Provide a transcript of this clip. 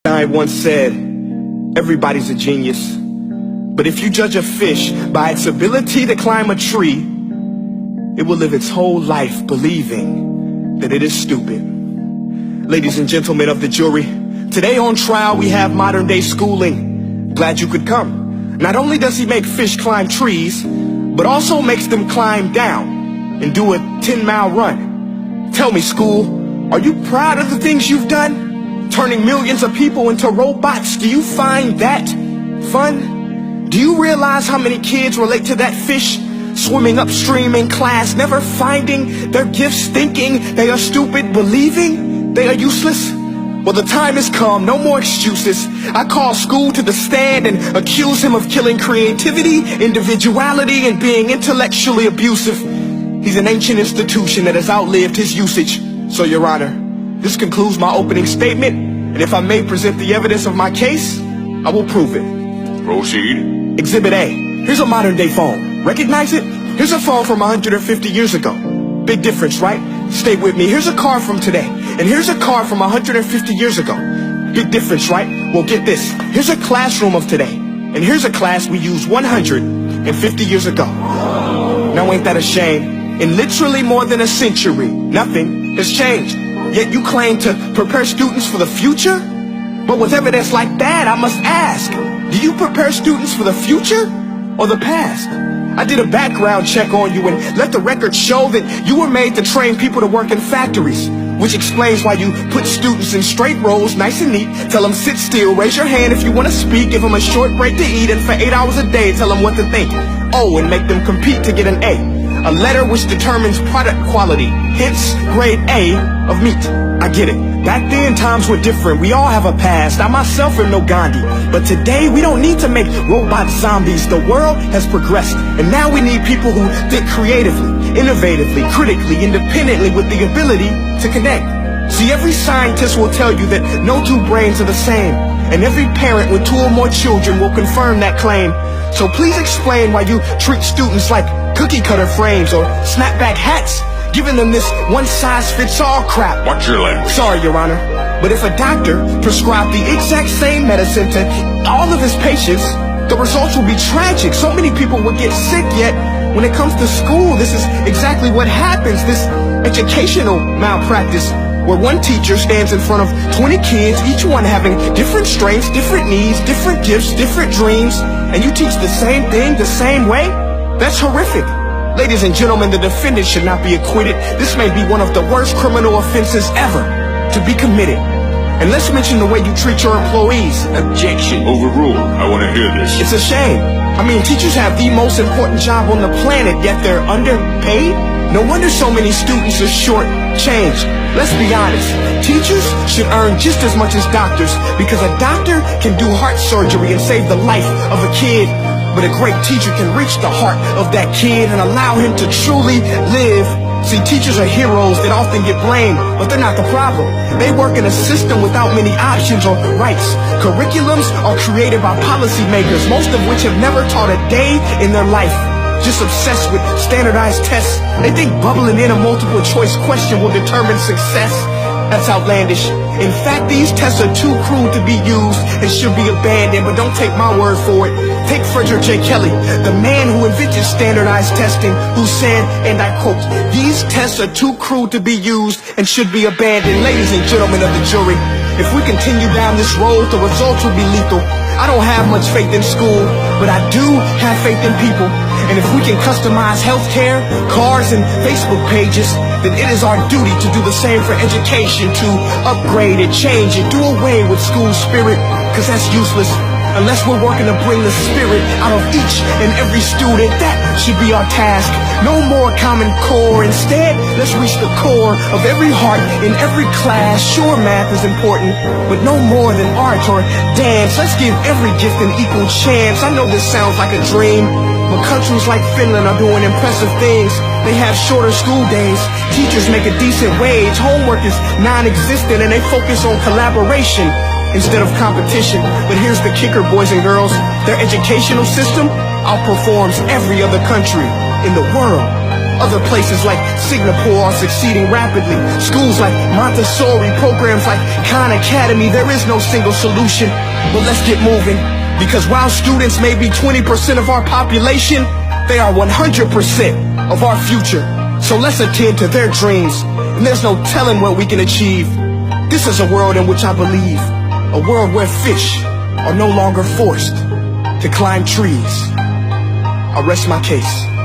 I once said, everybody's a genius. But if you judge a fish by its ability to climb a tree, it will live its whole life believing that it is stupid. Ladies and gentlemen of the jury, today on trial we have modern day schooling. Glad you could come. Not only does he make fish climb trees, but also makes them climb down and do a 10-mile run. Tell me, school, are you proud of the things you've done? Turning millions of people into robots, do you find that fun? Do you realize how many kids relate to that fish swimming upstream in class, never finding their gifts, thinking they are stupid, believing they are useless? Well, the time has come, no more excuses. I call school to the stand and accuse him of killing creativity, individuality, and being intellectually abusive. He's an ancient institution that has outlived his usage. So, Your Honor, this concludes my opening statement, and if I may present the evidence of my case, I will prove it. Proceed. Exhibit A. Here's a modern day phone. Recognize it? Here's a phone from 150 years ago. Big difference, right? Stay with me. Here's a car from today, and here's a car from 150 years ago. Big difference, right? Well, get this. Here's a classroom of today, and here's a class we used 150 years ago. Now ain't that a shame? In literally more than a century, nothing has changed. Yet you claim to prepare students for the future? But with evidence like that, I must ask, do you prepare students for the future or the past? I did a background check on you and let the record show that you were made to train people to work in factories, which explains why you put students in straight rows, nice and neat, tell them sit still, raise your hand if you want to speak, give them a short break to eat, and for 8 hours a day tell them what to think. Oh, and make them compete to get an A. A letter which determines product quality, hence grade A of meat. I get it. Back then, times were different. We all have a past. I myself am no Gandhi. But today, we don't need to make robot zombies. The world has progressed. And now we need people who think creatively, innovatively, critically, independently, with the ability to connect. See, every scientist will tell you that no two brains are the same. And every parent with 2 or more children will confirm that claim. So please explain why you treat students like cookie cutter frames or snapback hats, giving them this one-size-fits-all crap. Watch your language. Sorry, Your Honor, but if a doctor prescribed the exact same medicine to all of his patients, the results will be tragic. So many people will get sick, yet when it comes to school, this is exactly what happens. This educational malpractice, where one teacher stands in front of 20 kids, each one having different strengths, different needs, different gifts, different dreams, and you teach the same thing the same way? That's horrific. Ladies and gentlemen, the defendant should not be acquitted. This may be one of the worst criminal offenses ever to be committed. And let's mention the way you treat your employees. Objection. Overruled. I want to hear this. It's a shame. I mean, teachers have the most important job on the planet, yet they're underpaid? No wonder so many students are short-changed. Let's be honest. Teachers should earn just as much as doctors, because a doctor can do heart surgery and save the life of a kid. But a great teacher can reach the heart of that kid and allow him to truly live. See, teachers are heroes that often get blamed, but they're not the problem. They work in a system without many options or rights. Curriculums are created by policymakers, most of which have never taught a day in their life. Just obsessed with standardized tests. They think bubbling in a multiple choice question will determine success. That's outlandish. In fact, these tests are too crude to be used and should be abandoned, but don't take my word for it. Take Frederick J. Kelly, the man who invented standardized testing, who said, and I quote, "These tests are too crude to be used and should be abandoned." Ladies and gentlemen of the jury, if we continue down this road, the results will be lethal. I don't have much faith in school, but I do have faith in people. And if we can customize healthcare, cars, and Facebook pages, then it is our duty to do the same for education, to upgrade it, change it, do away with school spirit, because that's useless. Unless we're working to bring the spirit out of each and every student, that should be our task. No more Common Core. Instead, let's reach the core of every heart in every class. Sure, math is important, but no more than art or dance. Let's give every gift an equal chance. I know this sounds like a dream, but countries like Finland are doing impressive things. They have shorter school days, teachers make a decent wage, homework is non-existent, and they focus on collaboration instead of competition. But here's the kicker, boys and girls. Their educational system outperforms every other country in the world. Other places like Singapore are succeeding rapidly. Schools like Montessori, programs like Khan Academy. There is no single solution, but let's get moving. Because while students may be 20% of our population, they are 100% of our future. So let's attend to their dreams, and there's no telling what we can achieve. This is a world in which I believe, a world where fish are no longer forced to climb trees. I rest my case.